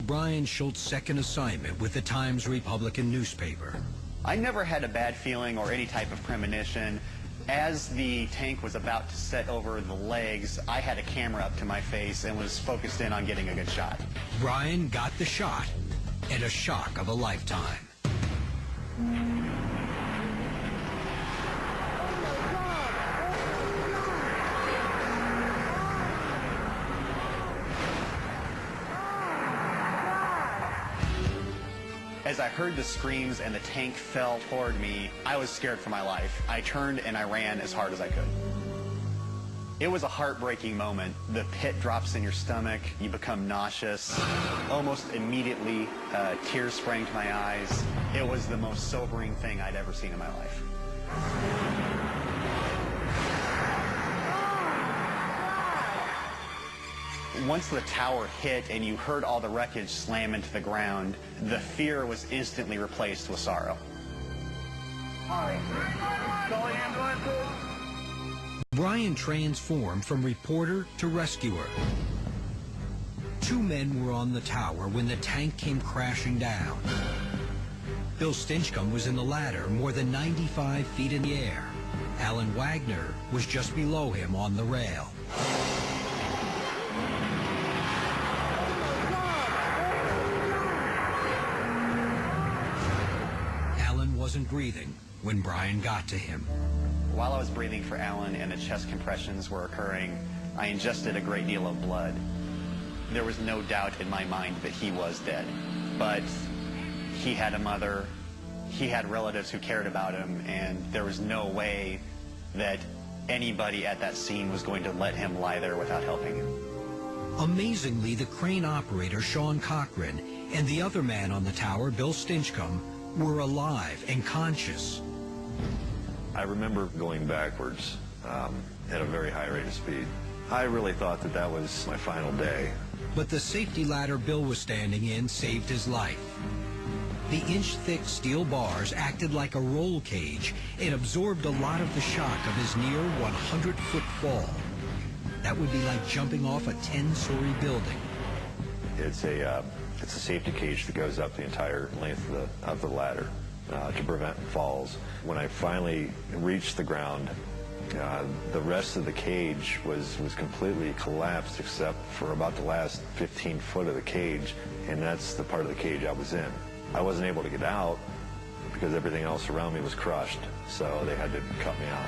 Brian Schultz's second assignment with the Times-Republican newspaper. I never had a bad feeling or any type of premonition. As the tank was about to set over the legs, I had a camera up to my face and was focused in on getting a good shot. Brian got the shot, and a shock of a lifetime. As I heard the screams and the tank fell toward me, I was scared for my life. I turned and I ran as hard as I could. It was a heartbreaking moment. The pit drops in your stomach, you become nauseous. Almost immediately, tears sprang to my eyes. It was the most sobering thing I'd ever seen in my life. Once the tower hit and you heard all the wreckage slam into the ground, the fear was instantly replaced with sorrow. Brian transformed from reporter to rescuer. Two men were on the tower when the tank came crashing down. Bill Stinchcomb was in the ladder more than 95 feet in the air. Alan Wagner was just below him on the rail. Wasn't breathing when Brian got to him. While I was breathing for Alan and the chest compressions were occurring, I ingested a great deal of blood. There was no doubt in my mind that he was dead. But he had a mother, he had relatives who cared about him, and there was no way that anybody at that scene was going to let him lie there without helping him. Amazingly, the crane operator, Sean Cochran, and the other man on the tower, Bill Stinchcomb, were alive and conscious. I remember going backwards at a very high rate of speed. I really thought that that was my final day. But the safety ladder Bill was standing in saved his life. The inch-thick steel bars acted like a roll cage and absorbed a lot of the shock of his near 100-foot fall. That would be like jumping off a 10-story building. It's a safety cage that goes up the entire length of the ladder to prevent falls. When I finally reached the ground, the rest of the cage was completely collapsed except for about the last 15 foot of the cage, and that's the part of the cage I was in. I wasn't able to get out because everything else around me was crushed, so they had to cut me out.